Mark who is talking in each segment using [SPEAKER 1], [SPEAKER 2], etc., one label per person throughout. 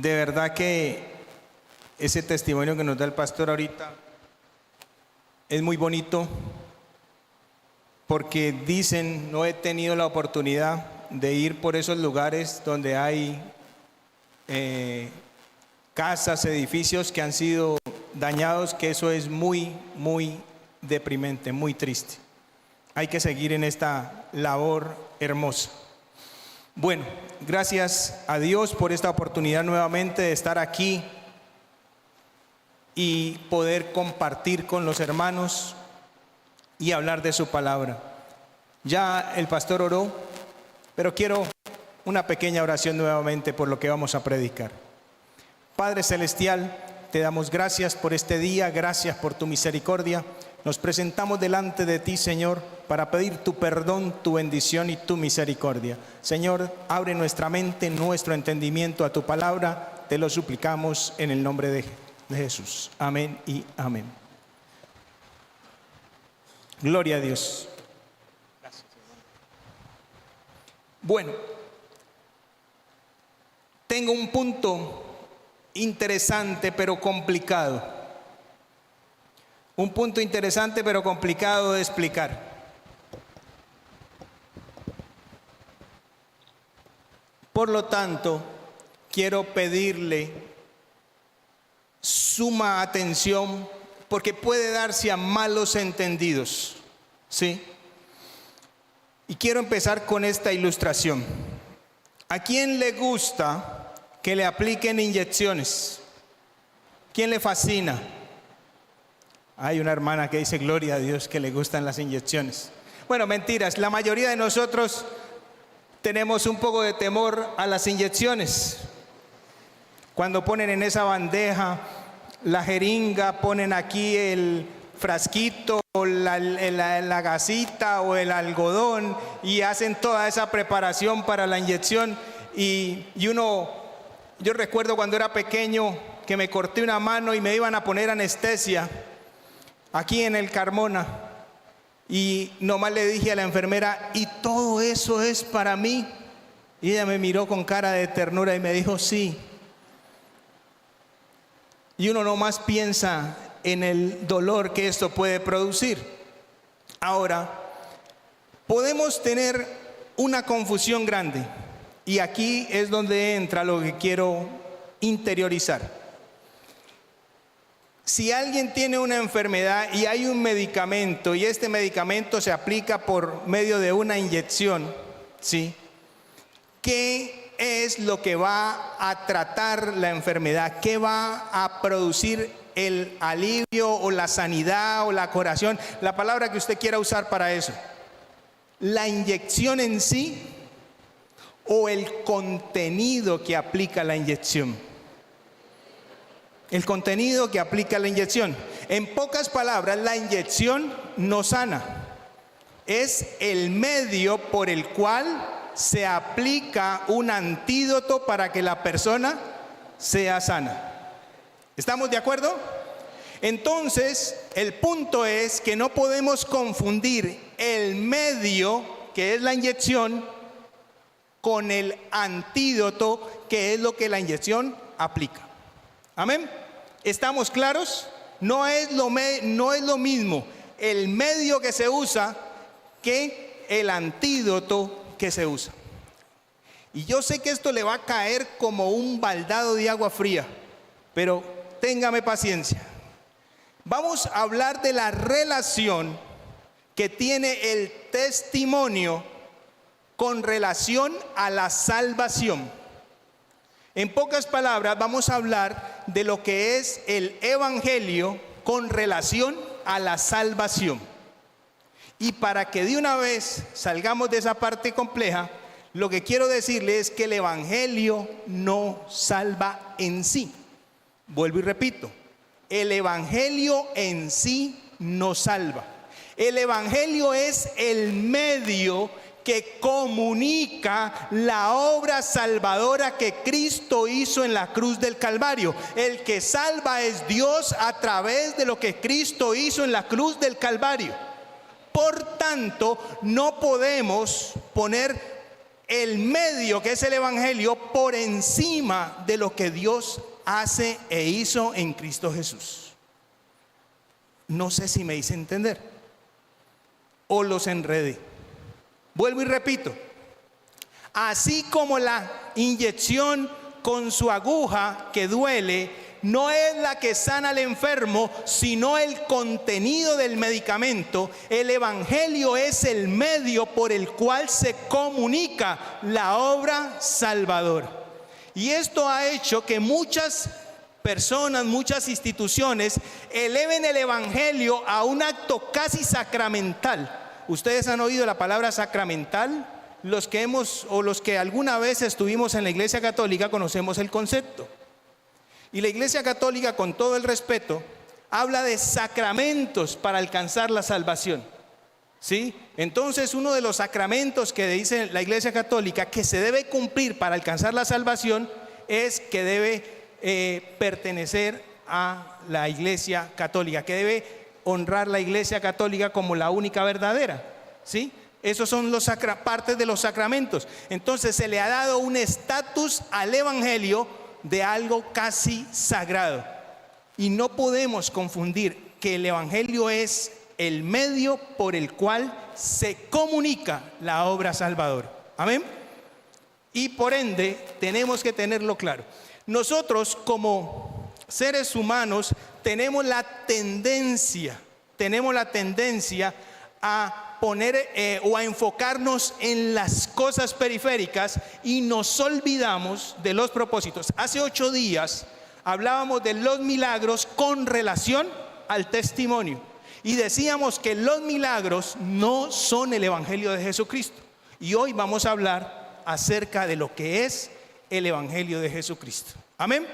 [SPEAKER 1] De verdad que ese testimonio que nos da el pastor ahorita es muy bonito, porque dicen, no he tenido la oportunidad de ir por esos lugares donde hay casas, edificios que han sido dañados, que eso es muy, muy deprimente, muy triste. Hay que seguir en esta labor hermosa. Bueno, gracias a Dios por esta oportunidad nuevamente de estar aquí y poder compartir con los hermanos y hablar de su palabra. Ya el pastor oró, pero quiero una pequeña oración nuevamente por lo que vamos a predicar. Padre Celestial, te damos gracias por este día, gracias por tu misericordia. Nos presentamos delante de ti, Señor, para pedir tu perdón, tu bendición y tu misericordia. Señor, abre nuestra mente, nuestro entendimiento a tu palabra. Te lo suplicamos en el nombre de Jesús. Amén y amén. Gloria a Dios. Gracias, hermano. Bueno, tengo un punto interesante pero complicado. Un punto interesante pero complicado de explicar. Por lo tanto, quiero pedirle suma atención, porque puede darse a malos entendidos, ¿sí? Y quiero empezar con esta ilustración. ¿A quién le gusta que le apliquen inyecciones? ¿Quién le fascina? Hay una hermana que dice, gloria a Dios, que le gustan las inyecciones. Bueno, mentiras, la mayoría de nosotros tenemos un poco de temor a las inyecciones. Cuando ponen en esa bandeja la jeringa, ponen aquí el frasquito, la gasita o el algodón y hacen toda esa preparación para la inyección. Yo recuerdo cuando era pequeño que me corté una mano y me iban a poner anestesia aquí en el Carmona, y nomás le dije a la enfermera, ¿y todo eso es para mí? Y ella me miró con cara de ternura y me dijo, sí. Y uno nomás piensa en el dolor que esto puede producir. Ahora, podemos tener una confusión grande, y aquí es donde entra lo que quiero interiorizar. Si alguien tiene una enfermedad y hay un medicamento, y este medicamento se aplica por medio de una inyección, ¿sí? ¿Qué es lo que va a tratar la enfermedad? ¿Qué va a producir el alivio o la sanidad o la curación? La palabra que usted quiera usar para eso. ¿La inyección en sí o el contenido que aplica la inyección? El contenido que aplica la inyección. En pocas palabras, la inyección no sana. Es el medio por el cual se aplica un antídoto para que la persona sea sana. ¿Estamos de acuerdo? Entonces, el punto es que no podemos confundir el medio, que es la inyección, con el antídoto, que es lo que la inyección aplica. Amén. ¿Estamos claros? No es lo mismo el medio que se usa que el antídoto que se usa. Y yo sé que esto le va a caer como un baldado de agua fría, pero téngame paciencia. Vamos a hablar de la relación que tiene el testimonio con relación a la salvación. En pocas palabras, vamos a hablar de lo que es el evangelio con relación a la salvación. Y para que de una vez salgamos de esa parte compleja, lo que quiero decirle es que el evangelio no salva en sí. Vuelvo y repito, el evangelio en sí no salva. El evangelio es el medio que comunica la obra salvadora que Cristo hizo en la cruz del Calvario. El que salva es Dios a través de lo que Cristo hizo en la cruz del Calvario. Por tanto, no podemos poner el medio que es el evangelio por encima de lo que Dios hace e hizo en Cristo Jesús. No sé si me hice entender o los enredé. Vuelvo y repito. Así como la inyección con su aguja que duele no es la que sana al enfermo, sino el contenido del medicamento, el evangelio es el medio por el cual se comunica la obra salvadora. Y esto ha hecho que muchas personas, muchas instituciones eleven el evangelio a un acto casi sacramental. ¿Ustedes han oído la palabra sacramental? Los que alguna vez estuvimos en la Iglesia Católica conocemos el concepto. Y la Iglesia Católica, con todo el respeto, habla de sacramentos para alcanzar la salvación, ¿sí? Entonces, uno de los sacramentos que dice la Iglesia Católica que se debe cumplir para alcanzar la salvación es que debe pertenecer a la Iglesia Católica, que debe honrar la Iglesia Católica como la única verdadera, ¿sí? Esos son partes de los sacramentos. Entonces se le ha dado un estatus al evangelio de algo casi sagrado. Y no podemos confundir que el evangelio es el medio por el cual se comunica la obra salvadora. Amén. Y por ende tenemos que tenerlo claro. Nosotros como seres humanos tenemos la tendencia a poner o a enfocarnos en las cosas periféricas y nos olvidamos de los propósitos. Hace 8 días hablábamos de los milagros con relación al testimonio y decíamos que los milagros no son el evangelio de Jesucristo. Y hoy vamos a hablar acerca de lo que es el evangelio de Jesucristo. Amén.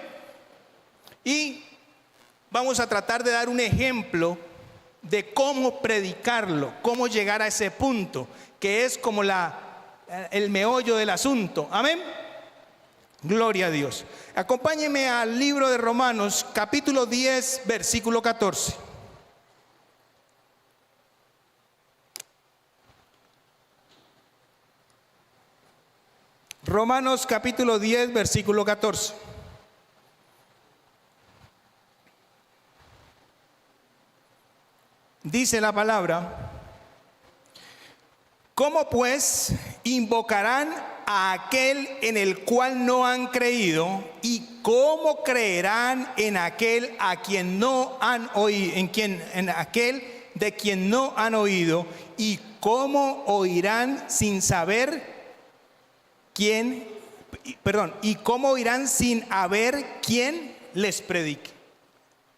[SPEAKER 1] Y vamos a tratar de dar un ejemplo de cómo predicarlo, cómo llegar a ese punto, que es como el meollo del asunto. Amén. Gloria a Dios. Acompáñenme al libro de Romanos, capítulo 10, versículo 14. Romanos capítulo 10, versículo 14. Dice la palabra: ¿cómo pues invocarán a aquel en el cual no han creído? ¿Y cómo creerán en aquel a quien no han oído? En aquel de quien no han oído. ¿Y cómo oirán sin saber quién? ¿Y cómo oirán sin haber quien les predique?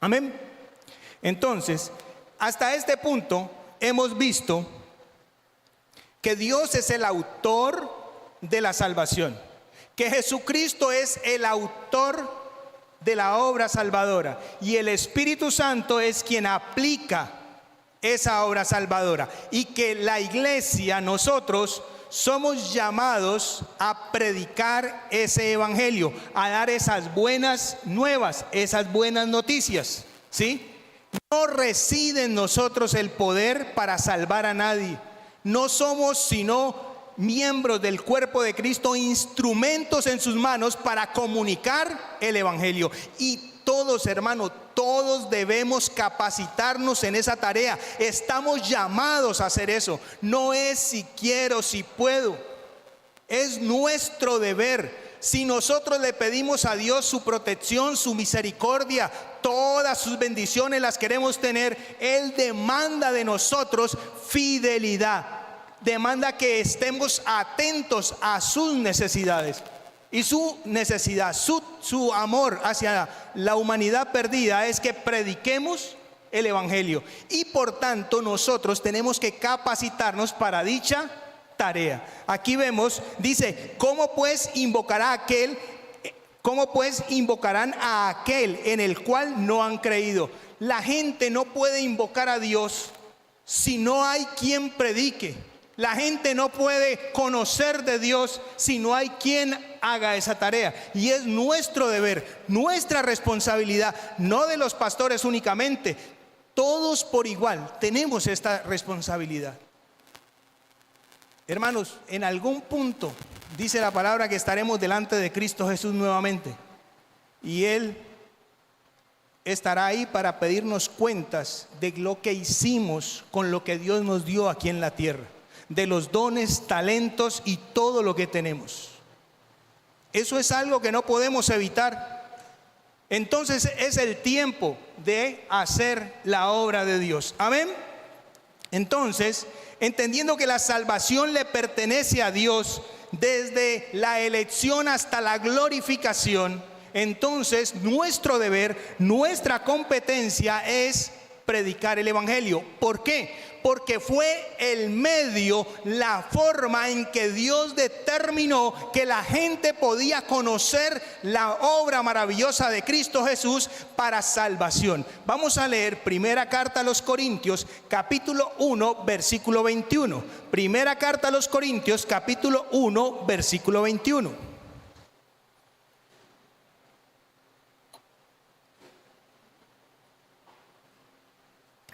[SPEAKER 1] Amén. Entonces, hasta este punto hemos visto que Dios es el autor de la salvación, que Jesucristo es el autor de la obra salvadora y el Espíritu Santo es quien aplica esa obra salvadora, y que la iglesia, nosotros somos llamados a predicar ese evangelio, a dar esas buenas nuevas, esas buenas noticias, ¿sí? No reside en nosotros el poder para salvar a nadie. No somos sino miembros del cuerpo de Cristo, instrumentos en sus manos para comunicar el evangelio. Y todos, hermanos, todos debemos capacitarnos en esa tarea. Estamos llamados a hacer eso. No es si quiero, si puedo. Es nuestro deber. Si nosotros le pedimos a Dios su protección, su misericordia, todas sus bendiciones las queremos tener, Él demanda de nosotros fidelidad, demanda que estemos atentos a sus necesidades. Y su necesidad, su amor hacia la humanidad perdida es que prediquemos el evangelio. Y por tanto nosotros tenemos que capacitarnos para dicha tarea. Aquí vemos, dice: ¿cómo pues invocarán a aquel en el cual no han creído? La gente no puede invocar a Dios si no hay quien predique. La gente no puede conocer de Dios si no hay quien haga esa tarea. Y es nuestro deber, nuestra responsabilidad, no de los pastores únicamente. Todos por igual tenemos esta responsabilidad. Hermanos, en algún punto dice la palabra que estaremos delante de Cristo Jesús nuevamente. Y Él estará ahí para pedirnos cuentas de lo que hicimos con lo que Dios nos dio aquí en la tierra, de los dones, talentos y todo lo que tenemos. Eso es algo que no podemos evitar. Entonces es el tiempo de hacer la obra de Dios. Amén. Entonces, entendiendo que la salvación le pertenece a Dios desde la elección hasta la glorificación, entonces nuestro deber, nuestra competencia es predicar el evangelio. ¿Por qué? Porque fue el medio, la forma en que Dios determinó que la gente podía conocer la obra maravillosa de Cristo Jesús para salvación. Vamos a leer primera carta a los Corintios, capítulo 1, versículo 21. Primera carta a los Corintios, capítulo 1, versículo 21.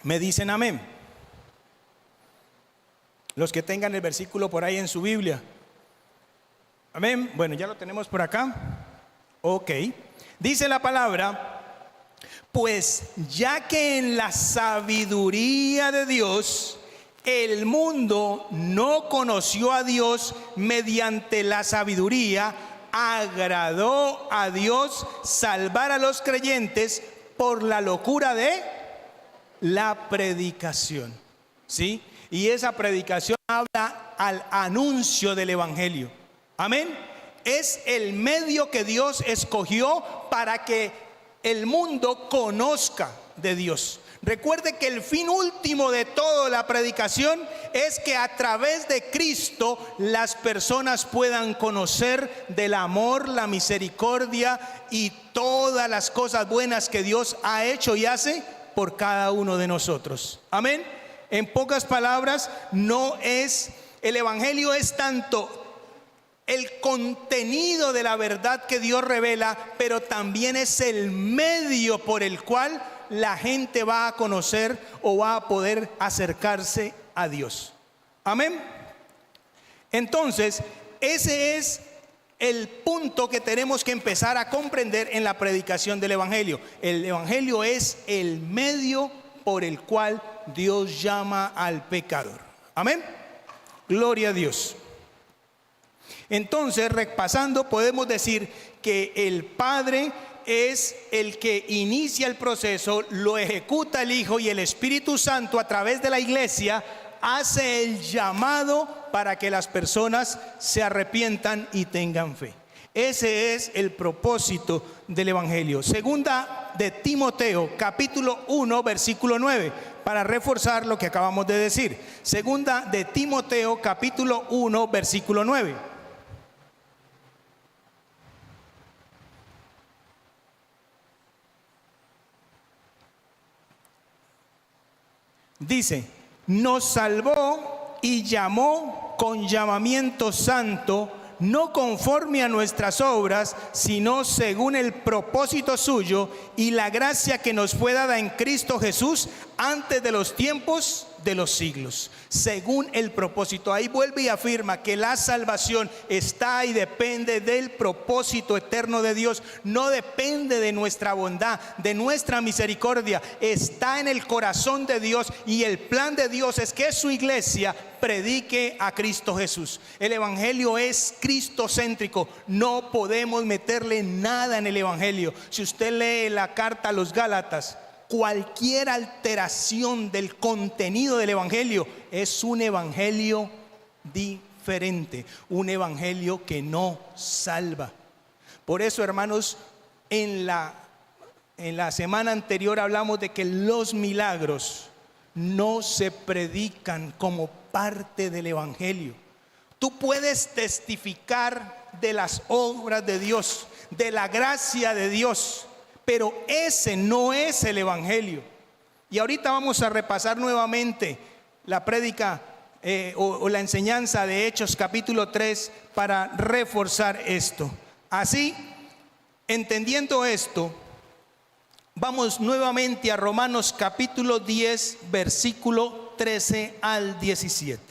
[SPEAKER 1] Me dicen amén. Los que tengan el versículo por ahí en su Biblia. Amén. Bueno, ya lo tenemos por acá. Ok. Dice la palabra: pues ya que en la sabiduría de Dios el mundo no conoció a Dios mediante la sabiduría, agradó a Dios salvar a los creyentes por la locura de la predicación. ¿Sí? Y esa predicación habla al anuncio del evangelio. Amén. Es el medio que Dios escogió para que el mundo conozca de Dios. Recuerde que el fin último de toda la predicación es que a través de Cristo las personas puedan conocer del amor, la misericordia y todas las cosas buenas que Dios ha hecho y hace por cada uno de nosotros. Amén. En pocas palabras, el evangelio es tanto el contenido de la verdad que Dios revela, pero también es el medio por el cual la gente va a conocer o va a poder acercarse a Dios. Amén. Entonces, ese es el punto que tenemos que empezar a comprender en la predicación del evangelio. El evangelio es el medio por el cual Dios llama al pecador. Amén. Gloria a Dios. Entonces, repasando, podemos decir que el Padre es el que inicia el proceso, lo ejecuta el Hijo, y el Espíritu Santo a través de la iglesia hace el llamado para que las personas se arrepientan y tengan fe. Ese es el propósito del evangelio. Segunda de Timoteo, capítulo 1, versículo 9, para reforzar lo que acabamos de decir. Segunda de Timoteo, capítulo 1, versículo 9. Dice: nos salvó y llamó con llamamiento santo, no conforme a nuestras obras, sino según el propósito suyo y la gracia que nos fue dada en Cristo Jesús antes de los tiempos de los siglos. Según el propósito. Ahí vuelve y afirma que la salvación está y depende del propósito eterno de Dios. No depende de nuestra bondad, de nuestra misericordia. Está en el corazón de Dios, y el plan de Dios es que su iglesia predique a Cristo Jesús. El evangelio es cristocéntrico. No podemos meterle nada en el evangelio. Si usted lee la carta a los Gálatas, cualquier alteración del contenido del evangelio es un evangelio diferente, un evangelio que no salva. Por eso, hermanos, en la semana anterior hablamos de que los milagros no se predican como parte del evangelio. Tú puedes testificar de las obras de Dios, de la gracia de Dios, pero ese no es el evangelio. Y ahorita vamos a repasar nuevamente la prédica o la enseñanza de Hechos capítulo 3 para reforzar esto. Así, entendiendo esto, vamos nuevamente a Romanos capítulo 10, versículo 13 al 17.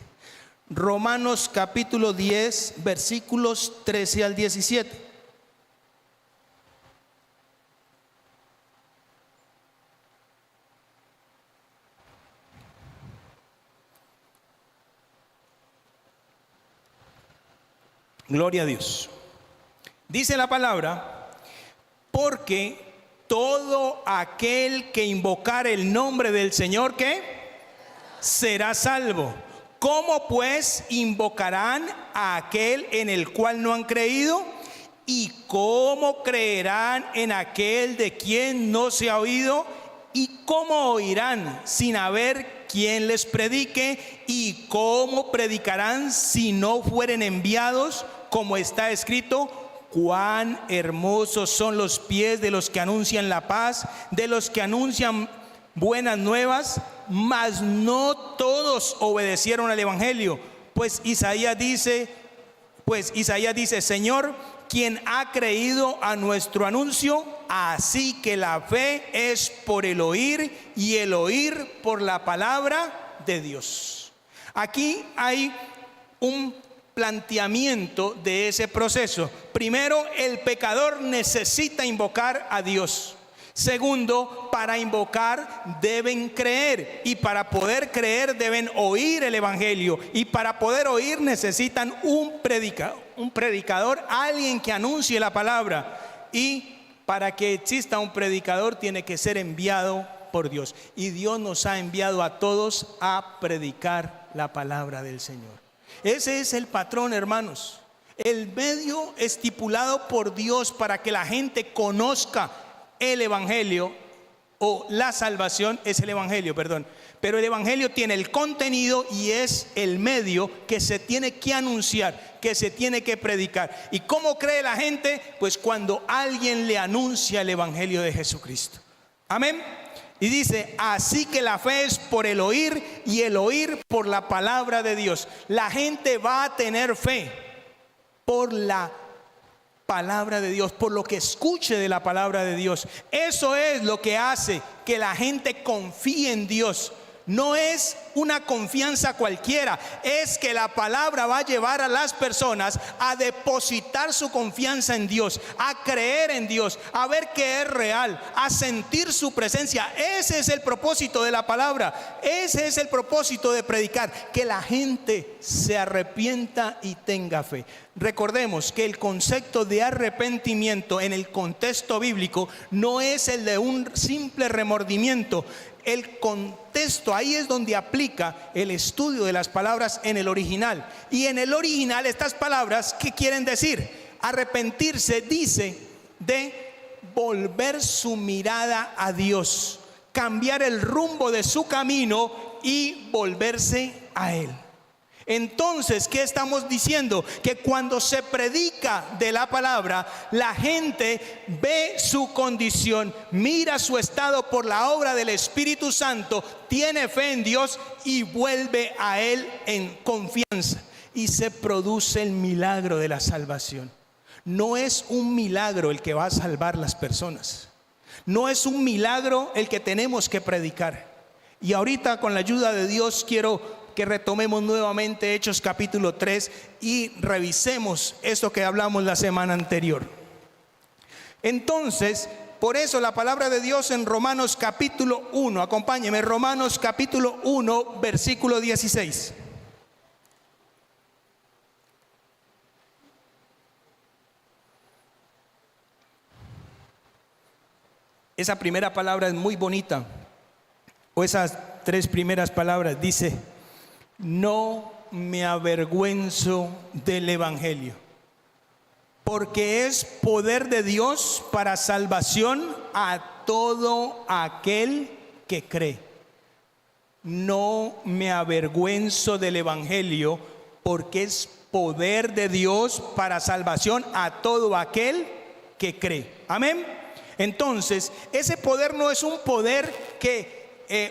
[SPEAKER 1] Romanos capítulo 10, versículos 13 al 17. Gloria a Dios. Dice la palabra: porque todo aquel que invocar el nombre del Señor, ¿qué? Será salvo. ¿Cómo pues invocarán a aquel en el cual no han creído? ¿Y cómo creerán en aquel de quien no se ha oído? ¿Y cómo oirán sin haber quien les predique? ¿Y cómo predicarán si no fueren enviados? Como está escrito: cuán hermosos son los pies de los que anuncian la paz, de los que anuncian buenas nuevas. Mas no todos obedecieron al evangelio, pues Isaías dice: Señor, ¿quién ha creído a nuestro anuncio? Así que la fe es por el oír, y el oír por la palabra de Dios. Aquí hay un planteamiento de ese proceso. Primero, el pecador necesita invocar a Dios. Segundo, para invocar deben creer, y para poder creer deben oír el evangelio, y para poder oír necesitan un predicador, alguien que anuncie la palabra, y para que exista un predicador tiene que ser enviado por Dios, y Dios nos ha enviado a todos a predicar la palabra del Señor. Ese es el patrón, hermanos, el medio estipulado por Dios para que la gente conozca el evangelio, o la salvación es el evangelio, perdón. Pero el evangelio tiene el contenido y es el medio que se tiene que anunciar, que se tiene que predicar. ¿Y cómo cree la gente? Pues cuando alguien le anuncia el evangelio de Jesucristo. Amén. Y dice: así que la fe es por el oír, y el oír por la palabra de Dios. La gente va a tener fe por la palabra de Dios, por lo que escuche de la palabra de Dios. Eso es lo que hace que la gente confíe en Dios. No es una confianza cualquiera, es que la palabra va a llevar a las personas a depositar su confianza en Dios, a creer en Dios, a ver que es real, a sentir su presencia. Ese es el propósito de la palabra, ese es el propósito de predicar, que la gente se arrepienta y tenga fe. Recordemos que el concepto de arrepentimiento en el contexto bíblico no es el de un simple remordimiento. El contexto, ahí es donde aplica el estudio de las palabras en el original. Y en el original estas palabras, ¿qué quieren decir? Arrepentirse dice de volver su mirada a Dios, cambiar el rumbo de su camino y volverse a Él. Entonces, ¿qué estamos diciendo? Que cuando se predica de la palabra, la gente ve su condición, mira su estado por la obra del Espíritu Santo, tiene fe en Dios y vuelve a Él en confianza, y se produce el milagro de la salvación. No es un milagro el que va a salvar las personas, no es un milagro el que tenemos que predicar. Y ahorita, con la ayuda de Dios, quiero que retomemos nuevamente Hechos capítulo 3 y revisemos esto que hablamos la semana anterior. Entonces, por eso la palabra de Dios en Romanos capítulo 1, acompáñeme, Romanos capítulo 1, versículo 16. Esa primera palabra es muy bonita, o esas tres primeras palabras, dice: no me avergüenzo del evangelio, porque es poder de Dios para salvación a todo aquel que cree. No me avergüenzo del evangelio, porque es poder de Dios para salvación a todo aquel que cree. Amén. Entonces, ese poder no es un poder que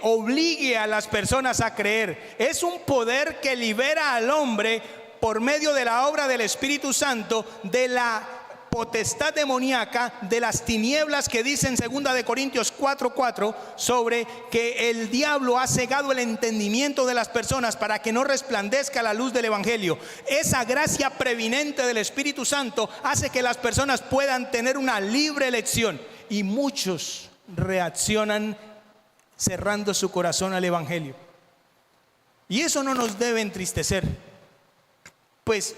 [SPEAKER 1] obligue a las personas a creer. Es un poder que libera al hombre por medio de la obra del Espíritu Santo de la potestad demoníaca de las tinieblas, que dice en 2 de Corintios 4:4 sobre que el diablo ha cegado el entendimiento de las personas para que no resplandezca la luz del evangelio. Esa gracia previnente del Espíritu Santo hace que las personas puedan tener una libre elección, y muchos reaccionan cerrando su corazón al evangelio. Y eso no nos debe entristecer, pues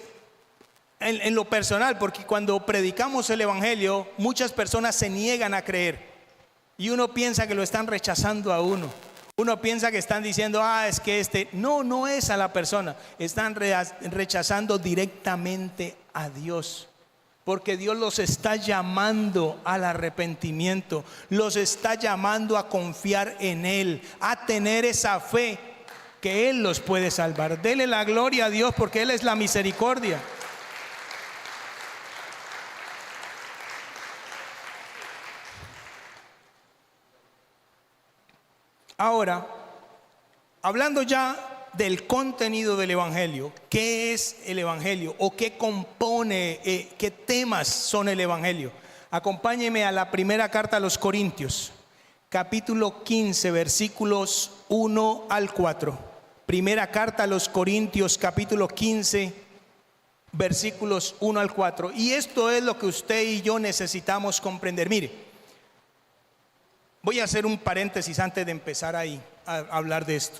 [SPEAKER 1] en lo personal, porque cuando predicamos el evangelio, muchas personas se niegan a creer y uno piensa que lo están rechazando a uno. Uno piensa que están diciendo, es que no es a la persona, están rechazando directamente a Dios. Porque Dios los está llamando al arrepentimiento, los está llamando a confiar en Él, a tener esa fe que Él los puede salvar. Dele la gloria a Dios, porque Él es la misericordia. Ahora, hablando ya del contenido del evangelio, ¿qué es el evangelio? ¿O qué compone, qué temas son el evangelio? Acompáñeme a la primera carta a los Corintios, capítulo 15, versículos 1 al 4. Primera carta a los Corintios, capítulo 15, versículos 1 al 4. Y esto es lo que usted y yo necesitamos comprender. Mire, voy a hacer un paréntesis antes de empezar a hablar de esto.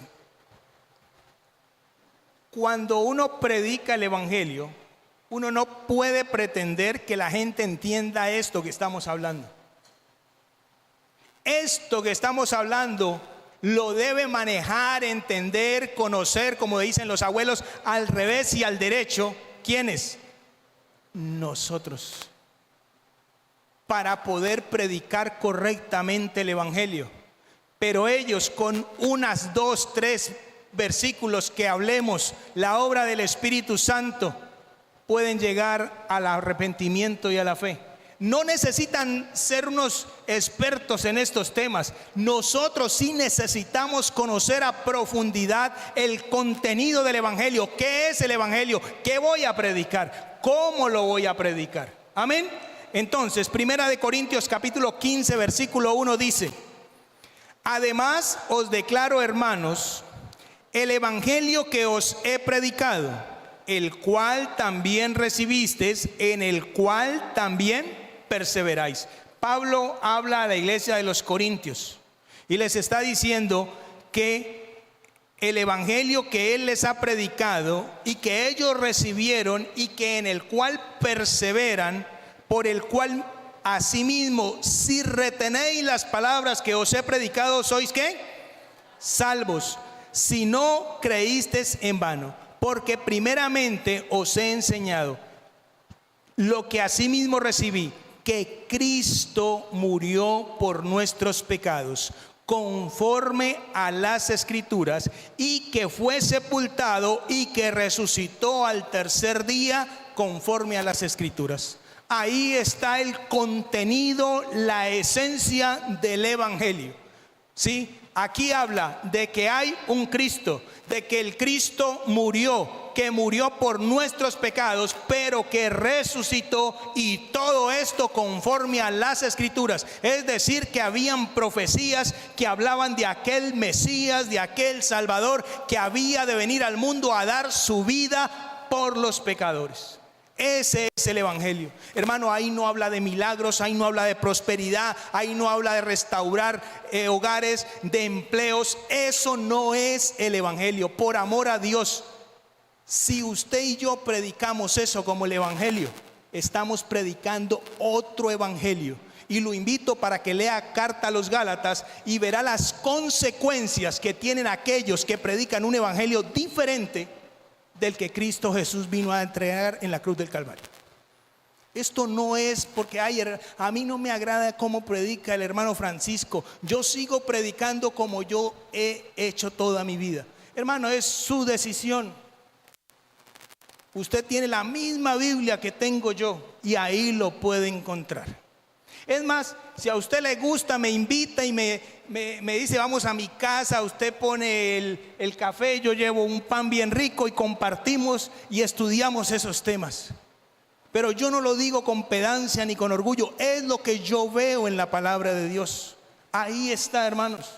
[SPEAKER 1] Cuando uno predica el evangelio, uno no puede pretender que la gente entienda esto que estamos hablando. Esto que estamos hablando lo debe manejar, entender, conocer, como dicen los abuelos, al revés y al derecho. ¿Quiénes? Nosotros. Para poder predicar correctamente el evangelio. Pero ellos, con unas 2, 3 versículos que hablemos, la obra del Espíritu Santo, pueden llegar al arrepentimiento y a la fe. No necesitan ser unos expertos en estos temas. Nosotros sí necesitamos conocer a profundidad el contenido del evangelio. ¿Qué es el evangelio? ¿Qué voy a predicar? ¿Cómo lo voy a predicar? Amén. Entonces, Primera de Corintios capítulo 15, versículo 1 dice: además os declaro, hermanos, el evangelio que os he predicado, el cual también recibisteis, en el cual también perseveráis. Pablo habla a la iglesia de los Corintios y les está diciendo que el evangelio que él les ha predicado y que ellos recibieron y que en el cual perseveran, por el cual asimismo, si retenéis las palabras que os he predicado, sois ¿qué? Salvos, si no creísteis en vano, porque primeramente os he enseñado lo que asimismo recibí, que Cristo murió por nuestros pecados, conforme a las Escrituras, y que fue sepultado y que resucitó al tercer día, conforme a las Escrituras. Ahí está el contenido, la esencia del evangelio. ¿Sí? Aquí habla de que hay un Cristo, de que el Cristo murió, que murió por nuestros pecados, pero que resucitó, y todo esto conforme a las Escrituras. Es decir, que habían profecías que hablaban de aquel Mesías, de aquel Salvador que había de venir al mundo a dar su vida por los pecadores. Ese es el evangelio. Hermano, ahí no habla de milagros, ahí no habla de prosperidad, ahí no habla de restaurar hogares, de empleos. Eso no es el evangelio. Por amor a Dios, si usted y yo predicamos eso como el evangelio, estamos predicando otro evangelio. Y lo invito para que lea Carta a los Gálatas y verá las consecuencias que tienen aquellos que predican un evangelio diferente del que Cristo Jesús vino a entregar en la cruz del Calvario. Esto no es porque a mí no me agrada cómo predica el hermano Francisco. Yo sigo predicando como yo he hecho toda mi vida. Hermano, es su decisión. Usted tiene la misma Biblia que tengo yo y ahí lo puede encontrar. Es más, si a usted le gusta, me invita y me dice vamos a mi casa, usted pone el café, yo llevo un pan bien rico y compartimos y estudiamos esos temas. Pero yo no lo digo con pedancia ni con orgullo, es lo que yo veo en la palabra de Dios. Ahí está, hermanos.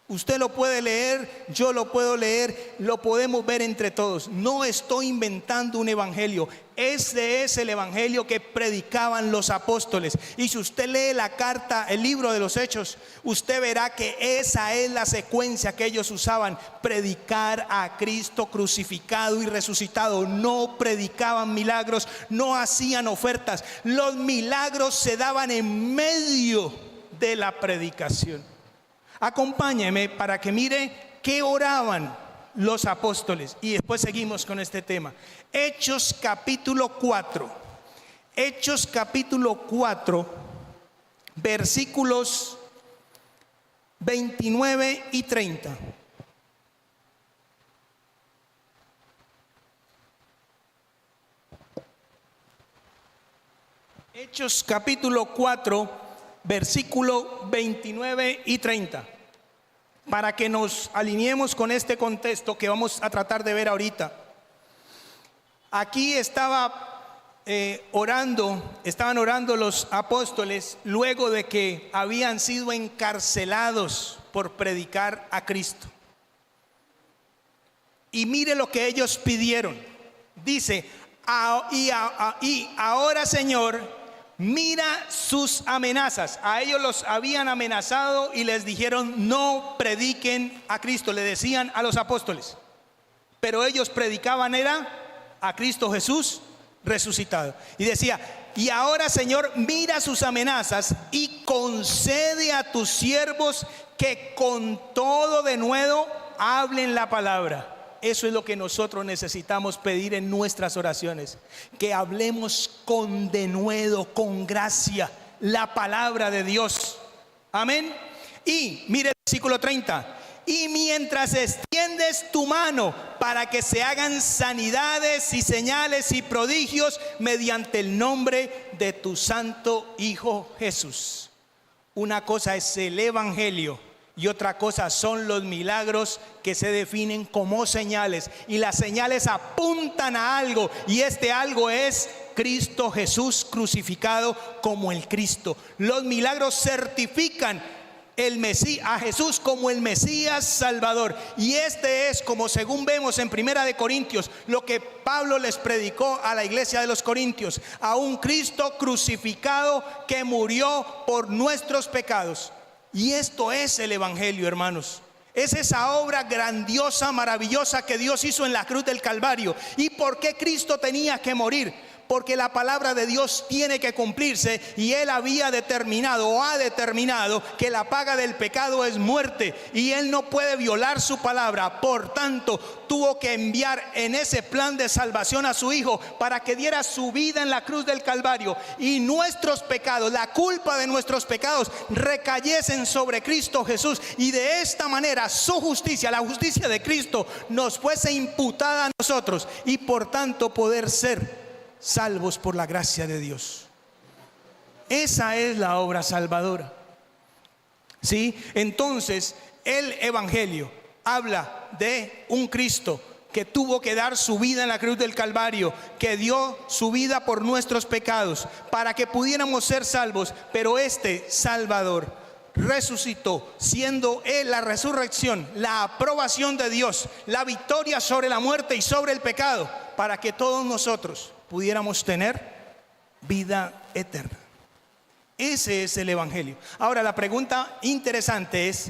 [SPEAKER 1] Usted lo puede leer, yo lo puedo leer, lo podemos ver entre todos. No estoy inventando un evangelio. Ese es el evangelio que predicaban los apóstoles. Y si usted lee la carta, el libro de los Hechos, usted verá que esa es la secuencia que ellos usaban: predicar a Cristo crucificado y resucitado. No predicaban milagros, no hacían ofertas. Los milagros se daban en medio de la predicación. Acompáñeme para que mire qué oraban los apóstoles y después seguimos con este tema. Hechos capítulo 4. Hechos capítulo 4, versículos 29 y 30. Hechos capítulo 4, versículo 29 y 30, para que nos alineemos con este contexto que vamos a tratar de ver ahorita. Aquí estaban orando los apóstoles luego de que habían sido encarcelados por predicar a Cristo. Y mire lo que ellos pidieron. Dice: y ahora, Señor, mira sus amenazas. A ellos los habían amenazado y les dijeron: no prediquen a Cristo. Le decían a los apóstoles, pero ellos predicaban era a Cristo Jesús resucitado. Y decía: y ahora, Señor, mira sus amenazas y concede a tus siervos que con todo denuedo hablen la palabra. Eso es lo que nosotros necesitamos pedir en nuestras oraciones: que hablemos con denuedo, con gracia, la palabra de Dios. Amén. Y mire el versículo 30. Y mientras extiendes tu mano para que se hagan sanidades y señales y prodigios mediante el nombre de tu santo Hijo Jesús. Una cosa es el evangelio y otra cosa son los milagros, que se definen como señales. Y las señales apuntan a algo, y este algo es Cristo Jesús crucificado como el Cristo. Los milagros certifican a Jesús como el Mesías Salvador. Y este es, como según vemos en Primera de Corintios, lo que Pablo les predicó a la iglesia de los Corintios: a un Cristo crucificado que murió por nuestros pecados. Y esto es el evangelio, hermanos. Es esa obra grandiosa, maravillosa que Dios hizo en la cruz del Calvario. ¿Y por qué Cristo tenía que morir? Porque la palabra de Dios tiene que cumplirse, y Él había determinado o ha determinado que la paga del pecado es muerte, y Él no puede violar su palabra. Por tanto, tuvo que enviar en ese plan de salvación a su Hijo para que diera su vida en la cruz del Calvario, y nuestros pecados, la culpa de nuestros pecados, recayesen sobre Cristo Jesús, y de esta manera su justicia, la justicia de Cristo, nos fuese imputada a nosotros, y por tanto poder ser salvos por la gracia de Dios. Esa es la obra salvadora. ¿Sí? Entonces, el evangelio habla de un Cristo que tuvo que dar su vida en la cruz del Calvario, que dio su vida por nuestros pecados para que pudiéramos ser salvos. Pero este Salvador resucitó, siendo Él la resurrección, la aprobación de Dios, la victoria sobre la muerte y sobre el pecado, para que todos nosotros pudiéramos tener vida eterna. Ese es el evangelio. Ahora, la pregunta interesante es: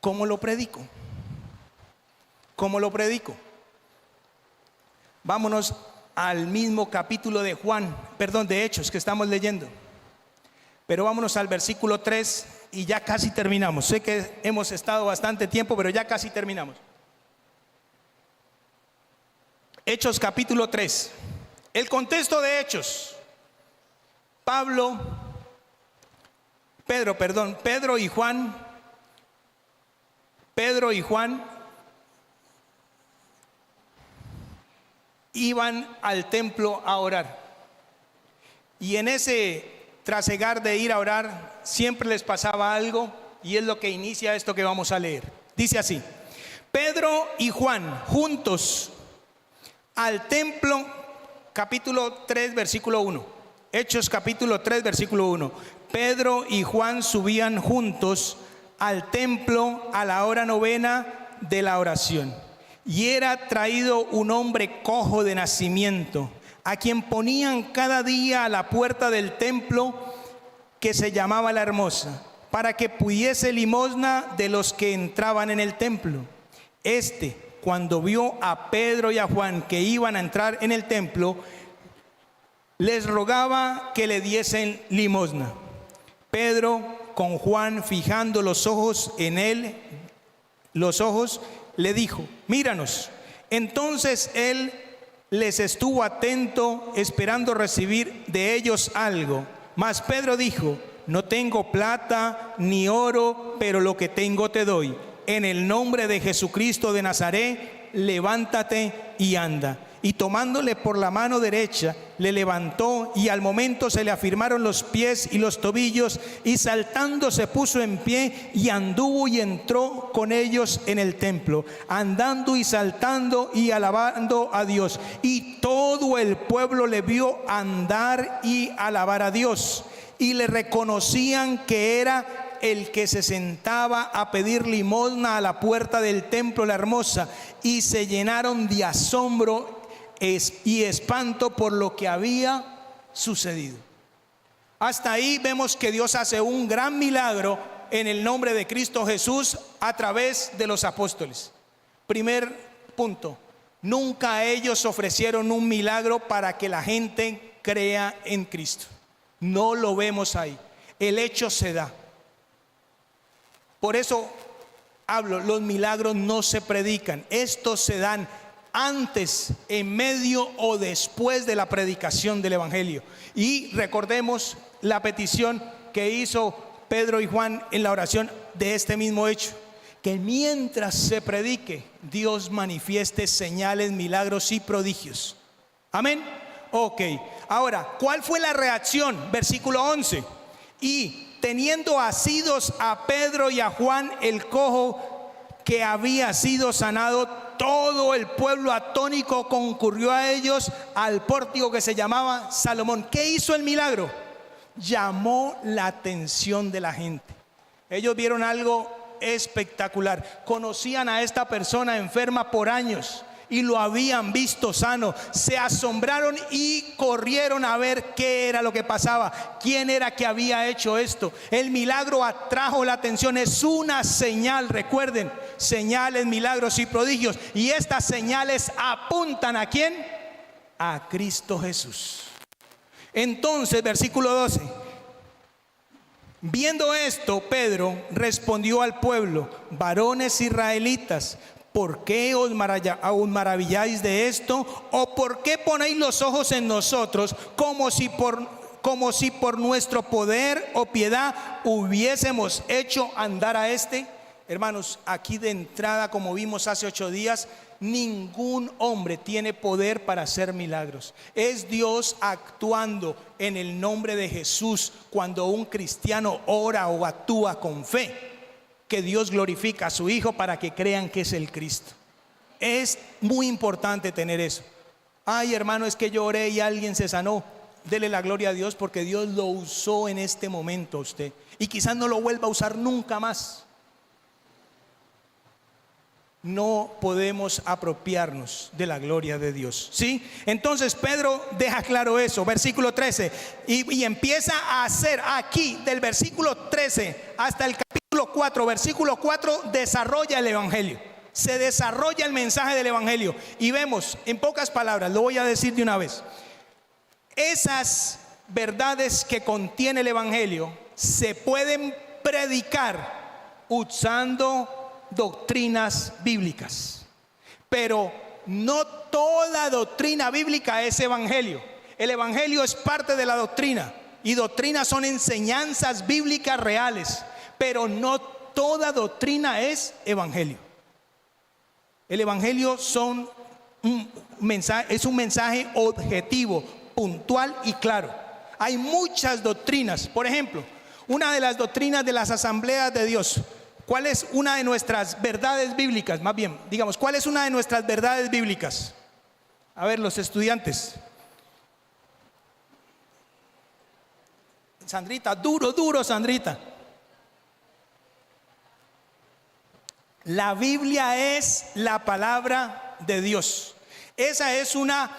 [SPEAKER 1] ¿cómo lo predico? ¿Cómo lo predico? Vámonos al mismo capítulo de de Hechos que estamos leyendo. Pero vámonos al versículo 3 y ya casi terminamos. Sé que hemos estado bastante tiempo, pero ya casi terminamos. Hechos capítulo 3. El contexto de Hechos: Pedro y Juan iban al templo a orar. Y en ese trasegar de ir a orar, siempre les pasaba algo, y es lo que inicia esto que vamos a leer. Dice así: Pedro y Juan juntos al templo capítulo 3, versículo 1. Hechos capítulo 3, versículo 1. Pedro y Juan subían juntos al templo a la hora novena de la oración. Y era traído un hombre cojo de nacimiento, a quien ponían cada día a la puerta del templo, que se llamaba La Hermosa, para que pudiese limosna de los que entraban en el templo. Cuando vio a Pedro y a Juan que iban a entrar en el templo, les rogaba que le diesen limosna. Pedro, con Juan fijando los ojos en él, le dijo: míranos. Entonces él les estuvo atento, esperando recibir de ellos algo. Mas Pedro dijo: no tengo plata ni oro, pero lo que tengo te doy. En el nombre de Jesucristo de Nazaret, levántate y anda. Y tomándole por la mano derecha, le levantó, y al momento se le afirmaron los pies y los tobillos, y saltando se puso en pie y anduvo y entró con ellos en el templo, andando y saltando y alabando a Dios. Y todo el pueblo le vio andar y alabar a Dios, y le reconocían que era el que se sentaba a pedir limosna a la puerta del templo La Hermosa, y se llenaron de asombro y espanto por lo que había sucedido. Hasta ahí vemos que Dios hace un gran milagro en el nombre de Cristo Jesús a través de los apóstoles. Primer punto: nunca ellos ofrecieron un milagro para que la gente crea en Cristo. No lo vemos ahí. El hecho se da. Por eso hablo, los milagros no se predican, estos se dan antes, en medio o después de la predicación del evangelio. Y recordemos la petición que hizo Pedro y Juan en la oración de este mismo hecho: que mientras se predique, Dios manifieste señales, milagros y prodigios. Amén. Ok, ahora, ¿cuál fue la reacción? Versículo 11. Y teniendo asidos a Pedro y a Juan el cojo que había sido sanado, todo el pueblo atónito concurrió a ellos al pórtico que se llamaba Salomón. ¿Qué hizo el milagro? Llamó la atención de la gente. Ellos vieron algo espectacular. Conocían a esta persona enferma por años y lo habían visto sano. Se asombraron y corrieron a ver qué era lo que pasaba, quién era que había hecho esto. El milagro atrajo la atención. Es una señal, recuerden, señales, milagros y prodigios. Y estas señales apuntan ¿a quién? A Cristo Jesús. Entonces, versículo 12. Viendo esto, Pedro respondió al pueblo: varones israelitas, ¿por qué os maravilláis de esto? ¿O por qué ponéis los ojos en nosotros como si por nuestro poder o piedad hubiésemos hecho andar a este? Hermanos, aquí de entrada, como vimos hace 8 días, ningún hombre tiene poder para hacer milagros. Es Dios actuando en el nombre de Jesús cuando un cristiano ora o actúa con fe, que Dios glorifica a su Hijo para que crean que es el Cristo. Es muy importante tener eso. Ay, hermano, es que yo oré y alguien se sanó. Dele la gloria a Dios, porque Dios lo usó en este momento a usted, y quizás no lo vuelva a usar nunca más. No podemos apropiarnos de la gloria de Dios, ¿sí? Entonces Pedro deja claro eso, versículo 13, y empieza a hacer aquí del versículo 13 hasta el capítulo 4, versículo 4, desarrolla el evangelio, se desarrolla el mensaje del evangelio. Y vemos, en pocas palabras, lo voy a decir de una vez: esas verdades que contiene el evangelio se pueden predicar usando doctrinas bíblicas, pero no toda doctrina bíblica es evangelio. El evangelio es parte de la doctrina, y doctrinas son enseñanzas bíblicas reales, pero no toda doctrina es evangelio. El evangelio es un mensaje objetivo, puntual y claro. Hay muchas doctrinas. Por ejemplo, una de las doctrinas de las asambleas de Dios. ¿Cuál es una de nuestras verdades bíblicas? Más bien, digamos, ¿cuál es una de nuestras verdades bíblicas? A ver, los estudiantes. Sandrita, duro, duro, Sandrita. La Biblia es la palabra de Dios. Esa es una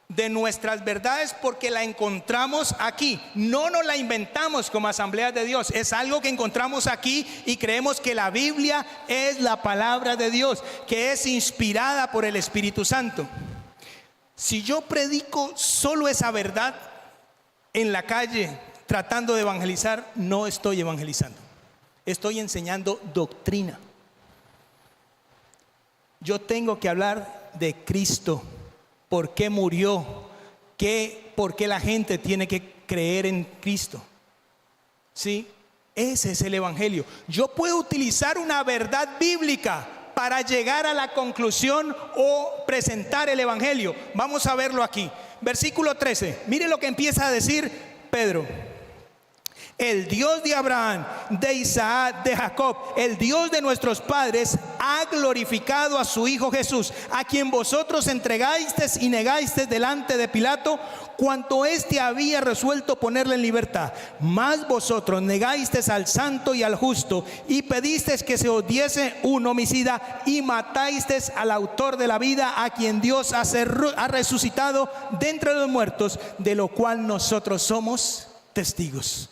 [SPEAKER 1] de nuestras verdades porque la encontramos aquí. No nos la inventamos como Asamblea de Dios. Es algo que encontramos aquí y creemos que la Biblia es la palabra de Dios, que es inspirada por el Espíritu Santo. Si yo predico solo esa verdad en la calle tratando de evangelizar, no estoy evangelizando. Estoy enseñando doctrina. Yo tengo que hablar de Cristo, por qué murió, por qué la gente tiene que creer en Cristo. ¿Sí? Ese es el evangelio. Yo puedo utilizar una verdad bíblica para llegar a la conclusión o presentar el evangelio. Vamos a verlo aquí. Versículo 13. Mire lo que empieza a decir Pedro. El Dios de Abraham, de Isaac, de Jacob, el Dios de nuestros padres, ha glorificado a su Hijo Jesús, a quien vosotros entregasteis y negasteis delante de Pilato, cuanto éste había resuelto ponerle en libertad. Mas vosotros negasteis al santo y al justo, y pedisteis que se os diese un homicida, y matasteis al autor de la vida, a quien Dios ha resucitado de entre los muertos, de lo cual nosotros somos testigos.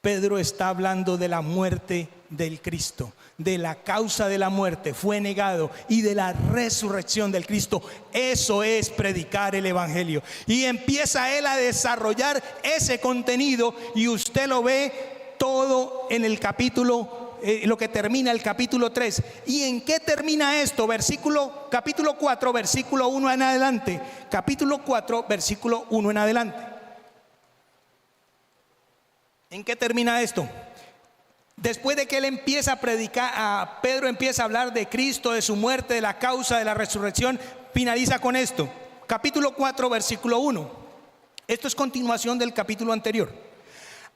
[SPEAKER 1] Pedro está hablando de la muerte del Cristo, de la causa de la muerte, fue negado, y de la resurrección del Cristo. Eso es predicar el evangelio. Y empieza él a desarrollar ese contenido, y usted lo ve todo en el capítulo, lo que termina el capítulo 3. ¿Y en qué termina esto? Capítulo 4, versículo 1 en adelante. Capítulo 4, versículo 1 en adelante. ¿En qué termina esto? Después de que él empieza a predicar, Pedro empieza a hablar de Cristo, de su muerte, de la causa de la resurrección, finaliza con esto. Capítulo 4, versículo 1. Esto es continuación del capítulo anterior.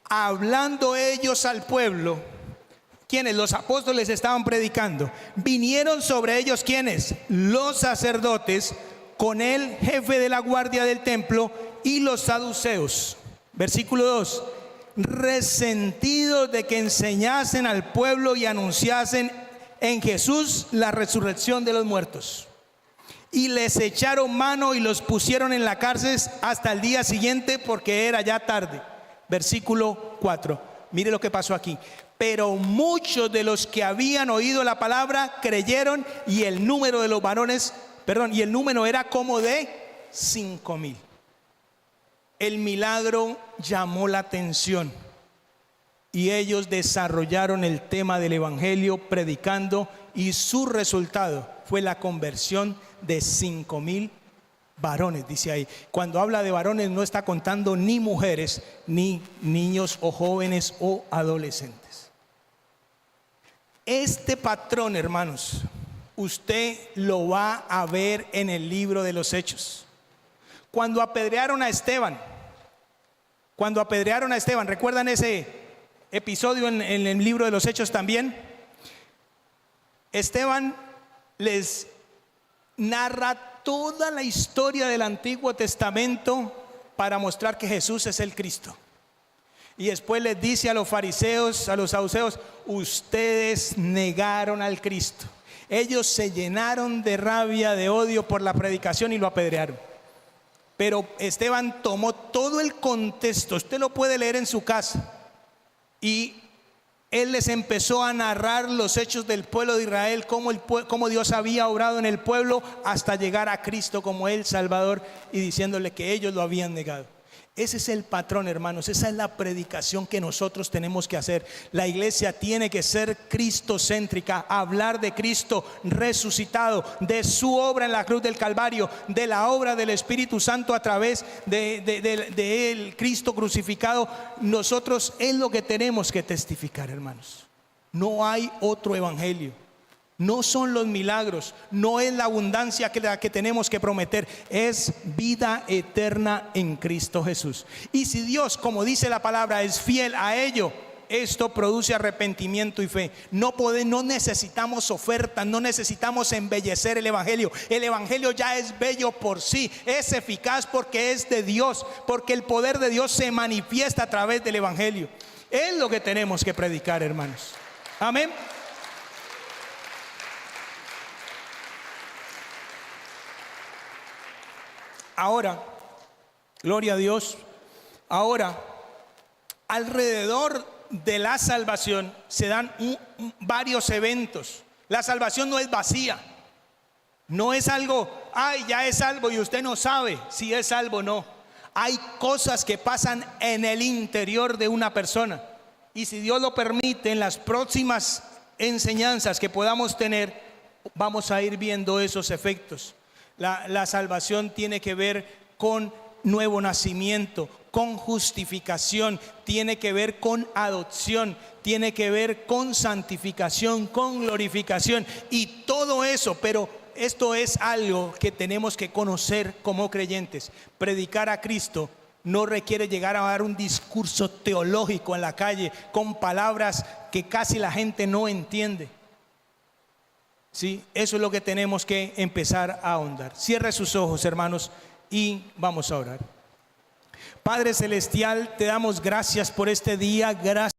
[SPEAKER 1] Hablando ellos al pueblo, quienes los apóstoles estaban predicando, vinieron sobre ellos quienes, los sacerdotes, con el jefe de la guardia del templo y los saduceos. Versículo 2. Resentidos de que enseñasen al pueblo y anunciasen en Jesús la resurrección de los muertos. Y les echaron mano y los pusieron en la cárcel hasta el día siguiente, porque era ya tarde. Versículo 4. Mire lo que pasó aquí. Pero muchos de los que habían oído la palabra creyeron, y el número de los varones, y el número era como de 5,000. El milagro llamó la atención y ellos desarrollaron el tema del evangelio predicando, y su resultado fue la conversión de 5,000 varones, dice ahí. Cuando habla de varones no está contando ni mujeres, ni niños o jóvenes o adolescentes. Este patrón, hermanos, usted lo va a ver en el libro de los Hechos. Cuando apedrearon a Esteban, ¿recuerdan ese episodio en el libro de los Hechos también? Esteban les narra toda la historia del Antiguo Testamento para mostrar que Jesús es el Cristo. Y después les dice a los fariseos, a los saduceos: ustedes negaron al Cristo. Ellos se llenaron de rabia, de odio por la predicación, y lo apedrearon. Pero Esteban tomó todo el contexto, usted lo puede leer en su casa, y él les empezó a narrar los hechos del pueblo de Israel, cómo Dios había obrado en el pueblo hasta llegar a Cristo como el Salvador, y diciéndole que ellos lo habían negado. Ese es el patrón, hermanos. Esa es la predicación que nosotros tenemos que hacer. La iglesia tiene que ser cristocéntrica, hablar de Cristo resucitado, de su obra en la cruz del Calvario, de la obra del Espíritu Santo a través de él, Cristo crucificado. Nosotros es lo que tenemos que testificar, hermanos. No hay otro evangelio. No son los milagros, no es la abundancia que tenemos que prometer, es vida eterna en Cristo Jesús. Y si Dios, como dice la palabra, es fiel a ello, esto produce arrepentimiento y fe. No necesitamos ofertas, no necesitamos embellecer el Evangelio. El Evangelio ya es bello por sí, es eficaz porque es de Dios, porque el poder de Dios se manifiesta a través del Evangelio. Es lo que tenemos que predicar, hermanos. Amén. Ahora, gloria a Dios. Ahora, alrededor de la salvación se dan varios eventos. La salvación no es vacía. No es algo, ay, ya es salvo y usted no sabe si es salvo o no. Hay cosas que pasan en el interior de una persona. Y si Dios lo permite, en las próximas enseñanzas que podamos tener, vamos a ir viendo esos efectos. La salvación tiene que ver con nuevo nacimiento, con justificación, tiene que ver con adopción, tiene que ver con santificación, con glorificación y todo eso. Pero esto es algo que tenemos que conocer como creyentes. Predicar a Cristo no requiere llegar a dar un discurso teológico en la calle con palabras que casi la gente no entiende. Sí, eso es lo que tenemos que empezar a ahondar. Cierre sus ojos, hermanos, y vamos a orar. Padre celestial, te damos gracias por este día. Gracias